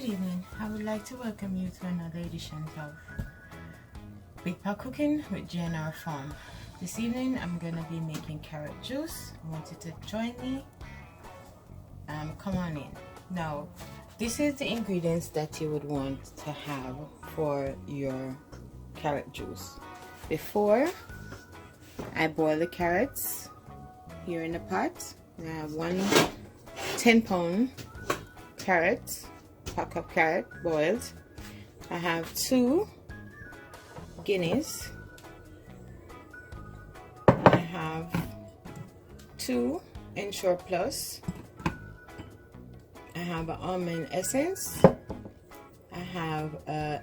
evening. I would like to welcome you to another edition of Big Pot Cooking with GNR Farm. This evening I'm going to be making carrot juice. I want you to join me. Come on in. Now, this is the ingredients that you would want to have for your carrot juice. Before I boil the carrots here in the pot, I have one 10-pound carrot, pack of carrot boiled. I have 2 guineas. I have 2 Ensure Plus. I have an almond essence. I have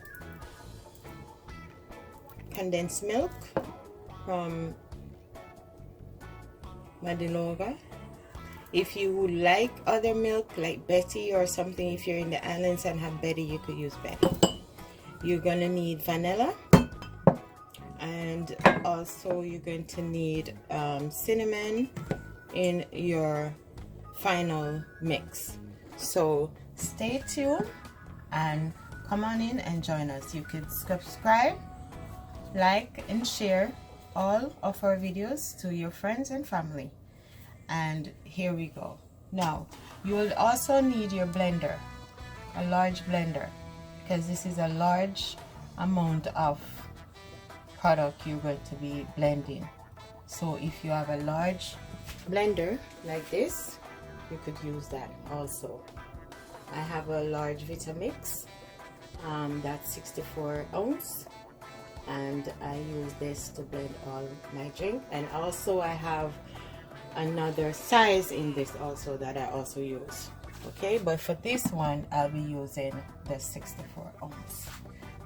condensed milk from Madilova. If you would like other milk like Betty or something, if you're in the islands and have Betty, you could use Betty. You're gonna need vanilla, and also you're going to need cinnamon in your final mix. So stay tuned and come on in and join us. You can subscribe, like, and share all of our videos to your friends and family. And here we go. Now you will also need your blender, a large blender, because this is a large amount of product you're going to be blending. So if you have a large blender like this, you could use that also. I have a large Vitamix, that's 64 ounce, and I use this to blend all my drink. And also I have another size in this also that I also use. Okay, but for this one I'll be using the 64 ounce.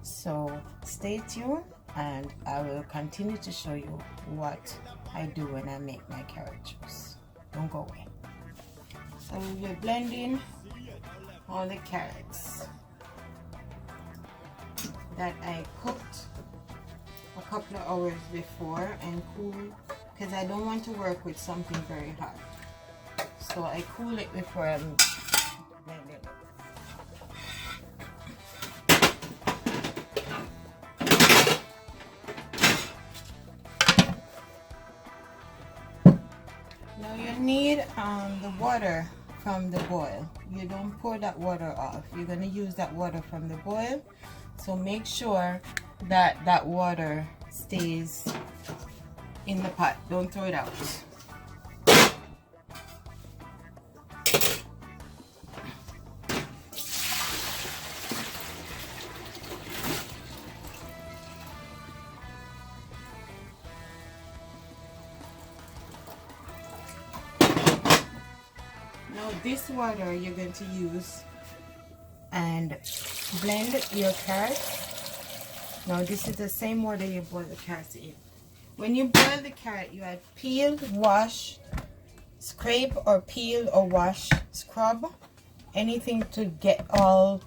So stay tuned and I will continue to show you what I do when I make my carrot juice. Don't go away. So we're blending all the carrots that I cooked a couple of hours before and cool, because I don't want to work with something very hot. So I cool it before I'm blending it. Now you need the water from the boil. You don't pour that water off. You're going to use that water from the boil. So make sure that that water stays in the pot. Don't throw it out. Now this water you're going to use and blend your carrots. Now this is the same water you boil the carrots in. When you boil the carrot, you add peel, wash, scrape or peel or wash, scrub, anything to get all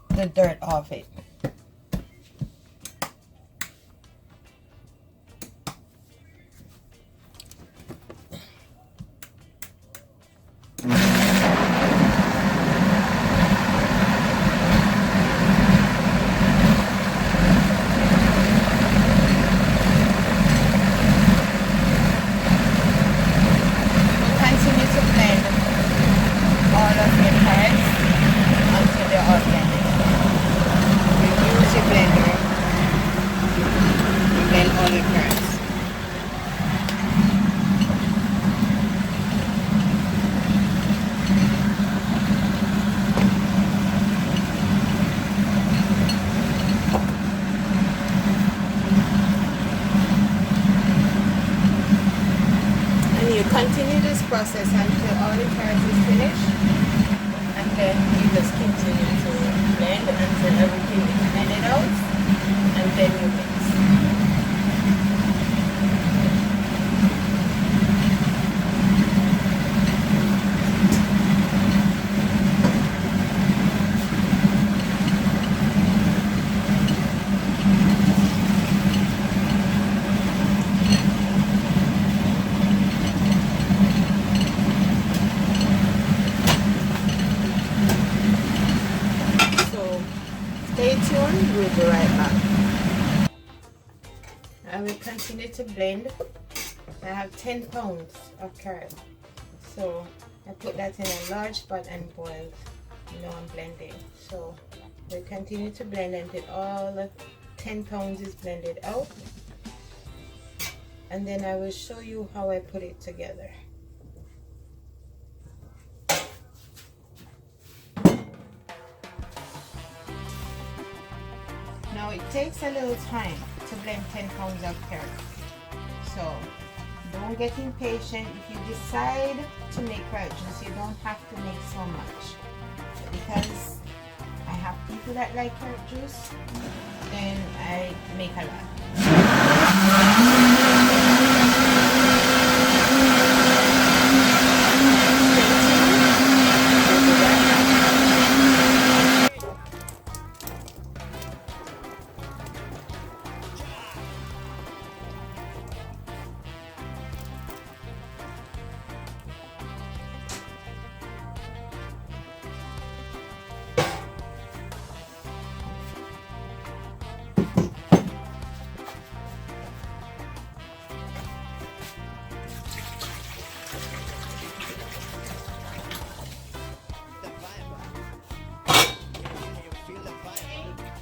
the dirt off it. Continue this process until all the carrots is finished, and then you just continue to blend until everything is blended out, and then you mix. tuned. We'll be right back. I will continue to blend. I have 10 pounds of carrot, so I put that in a large pot and boiled. Now I'm blending. So we'll continue to blend until all the 10 pounds is blended out, and then I will show you how I put it together. Now it takes a little time to blend 10 pounds of carrot, so don't get impatient. If you decide to make carrot juice, you don't have to make so much. But because I have people that like carrot juice, then I make a lot.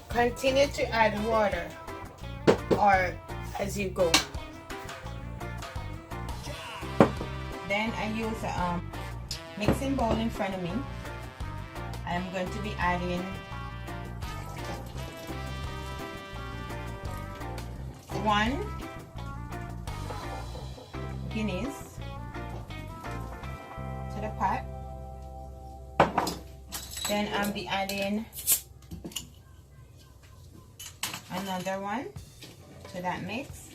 Continue to add water or as you go. Then I use a mixing bowl in front of me. I'm going to be adding 1 Guinness to the pot. Then I'll be adding another one to that mix.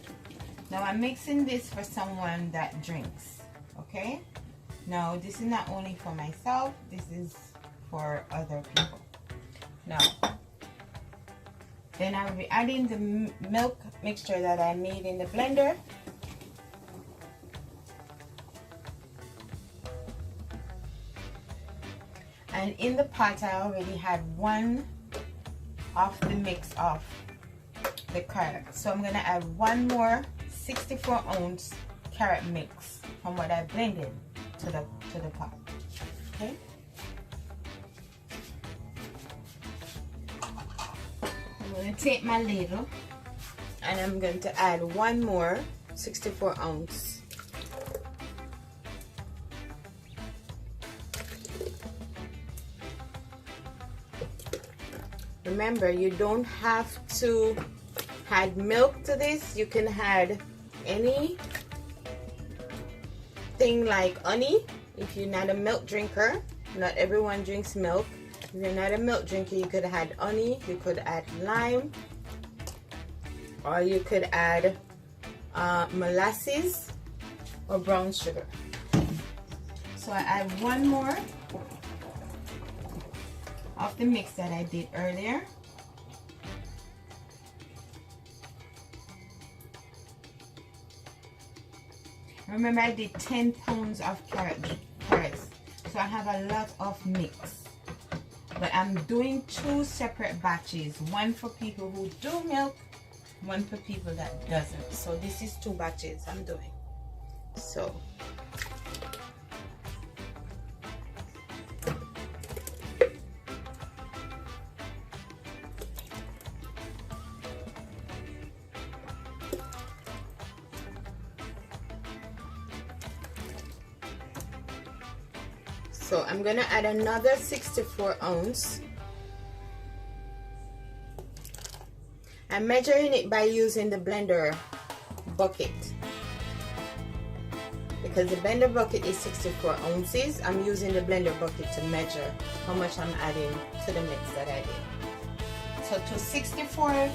Now I'm mixing this for someone that drinks, okay? Now this is not only for myself, this is for other people. Now then I'll be adding the milk mixture that I made in the blender. And in the pot I already had 1 of the mix of the carrot, so I'm gonna add 1 more 64-ounce carrot mix from what I blended to the pot. Okay. I'm gonna take my ladle and I'm going to add 1 more 64-ounce. Remember, you don't have to add milk to this. You can add any thing like honey if you're not a milk drinker. Not everyone drinks milk. If you're not a milk drinker, you could add honey, you could add lime, or you could add molasses or brown sugar. So I add 1 more of the mix that I did earlier. Remember, I did 10 pounds of carrots, so I have a lot of mix. But I'm doing 2 separate batches, 1 for people who do milk, 1 for people that doesn't. So this is 2 batches I'm doing. So I'm gonna add another 64-ounce. I'm measuring it by using the blender bucket, because the blender bucket is 64 ounces. I'm using the blender bucket to measure how much I'm adding to the mix that I did. So to 64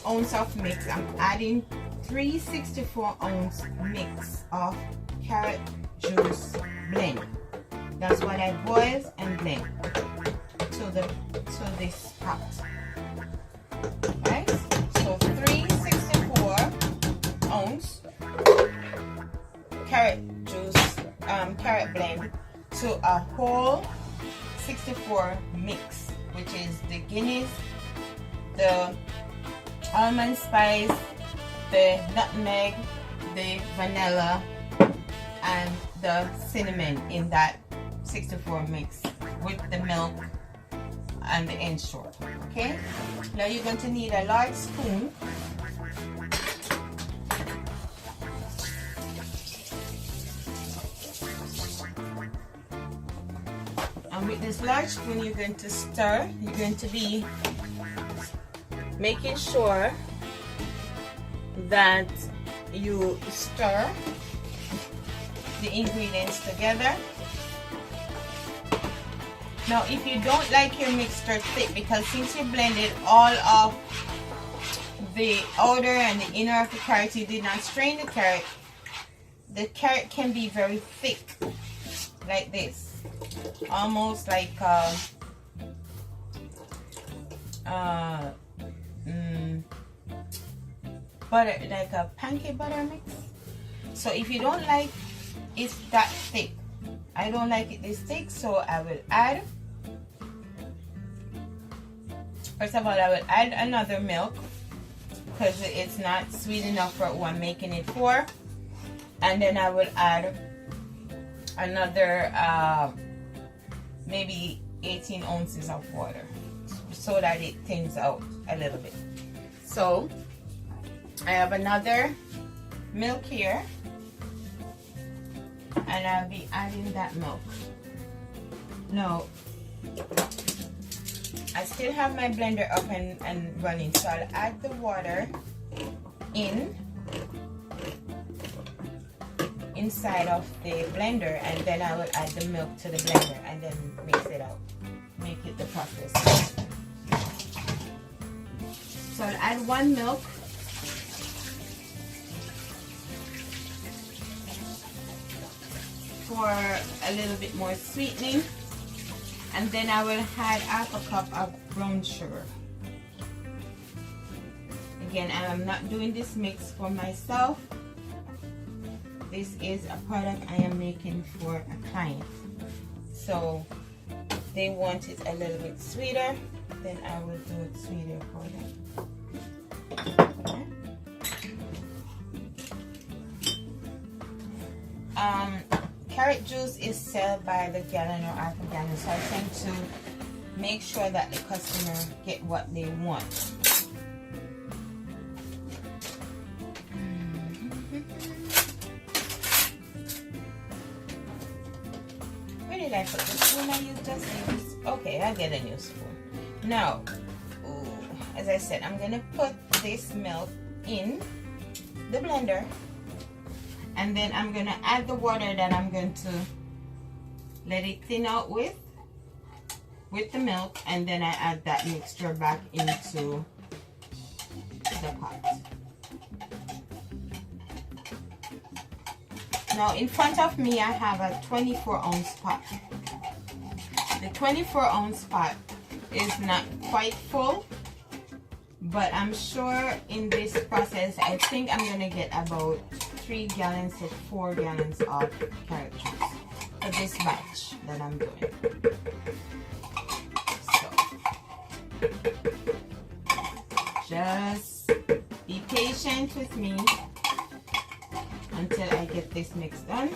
ounce of mix, I'm adding 3 64-ounce mix of carrot juice blend. That's what I boil and blend to this pot. Right? So 3 64-ounce carrot juice, carrot blend to a whole 64 mix, which is the Guinness, the almond spice, the nutmeg, the vanilla, and the cinnamon in that 64 mix with the milk and the Ensure. Okay, now you're going to need a large spoon. And with this large spoon, you're going to stir. You're going to be making sure that you stir the ingredients together. Now, if you don't like your mixture thick, because since you blended all of the outer and the inner of the carrot, you did not strain the carrot can be very thick, like this, almost like butter, like a pancake butter mix. So if you don't like it that thick, I don't like it this thick, so I will add, first of all, I will add another milk because it's not sweet enough for what I'm making it for. And then I will add another maybe 18 ounces of water so that it thins out a little bit. So I have another milk here, and I'll be adding that milk. Now, I still have my blender up and running, so I'll add the water inside of the blender, and then I will add the milk to the blender and then mix it out, make it the process. So I'll add 1 milk, for a little bit more sweetening, and then I will add half a cup of brown sugar. Again, I am not doing this mix for myself. This is a product I am making for a client, so they want it a little bit sweeter, then I will do it sweeter for them. Okay. Carrot juice is sold by the gallon or half a gallon, so I tend to make sure that the customer get what they want. Where did I put the spoon I used just used? Okay, I'll get a new spoon. Now, as I said, I'm going to put this milk in the blender. And then I'm going to add the water that I'm going to let it thin out with the milk. And then I add that mixture back into the pot. Now in front of me I have a 24-ounce pot. The 24-ounce pot is not quite full, but I'm sure in this process I think I'm going to get about 3 gallons to 4 gallons of carrot juice for this batch that I'm doing. So just be patient with me until I get this mix done,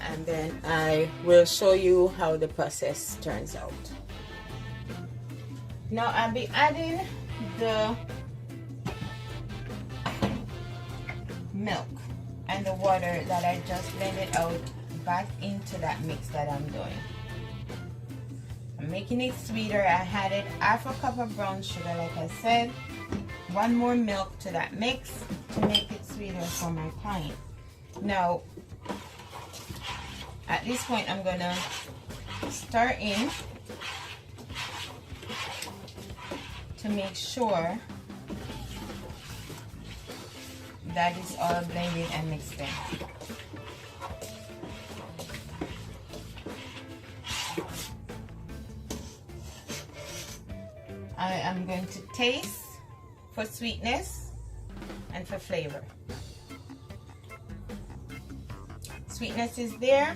and then I will show you how the process turns out. Now I'll be adding the milk and the water that I just blended out back into that mix that I'm doing. I'm making it sweeter. I added half a cup of brown sugar, like I said, 1 more milk to that mix to make it sweeter for my client. Now, at this point, I'm gonna stir in to make sure that is all blended and mixed in. I am going to taste for sweetness and for flavor. Sweetness is there.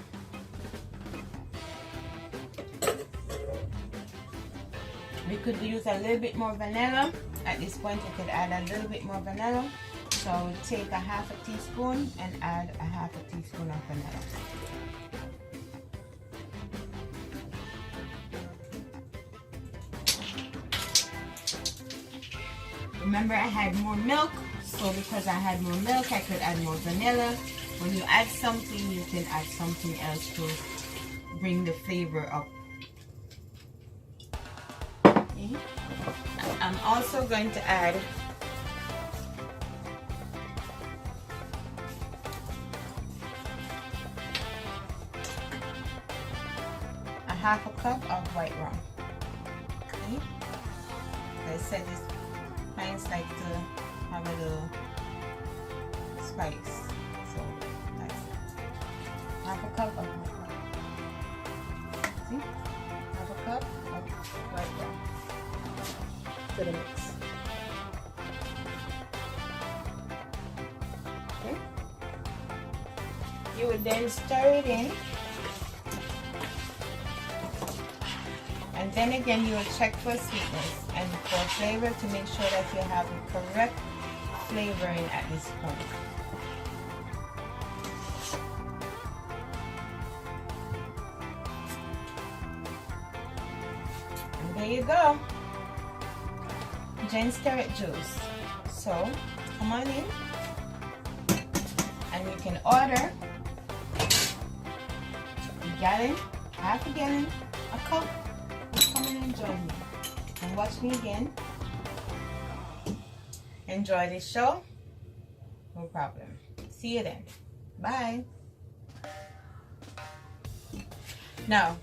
We could use a little bit more vanilla. At this point, you could add a little bit more vanilla. So take a half a teaspoon and add a half a teaspoon of vanilla. Remember, I had more milk, so because I had more milk, I could add more vanilla. When you add something, you can add something else to bring the flavor up. Okay. I'm also going to add a half a cup of white rum. Okay. Like I said, this clients like to have a little spice, so that's half a cup of white rum. See? Half a cup of white rum to the mix. Okay. You would then stir it in. And then again, you will check for sweetness and for flavor to make sure that you have the correct flavoring at this point. And there you go. Ginsteric juice. So, come on in. And you can order a gallon, half a gallon, a cup. Come in and join me and watch me again. Enjoy this show. No problem. See you then. Bye. Now,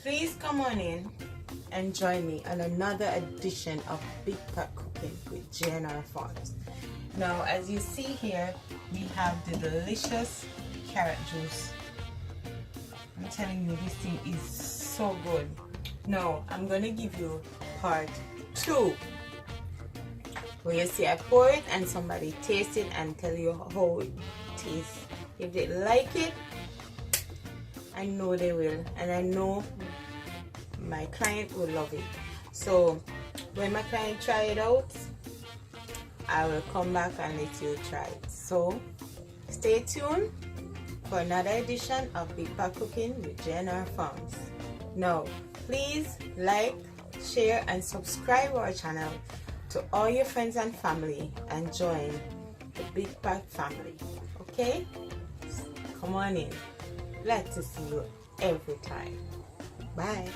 please come on in and join me on another edition of Big Pot Cooking with JNR Farms. Now, as you see here, we have the delicious carrot juice. I'm telling you, this thing is so good. Now, I'm going to give you part 2. Where you see I pour it and somebody taste it and tell you how it tastes. If they like it, I know they will. And I know my client will love it. So, when my client try it out, I will come back and let you try it. So, stay tuned for another edition of Big Pot Cooking with JNR Farms. Now, please like, share, and subscribe our channel to all your friends and family and join the Big Pot family. Okay? Come on in. Glad to see you every time. Bye.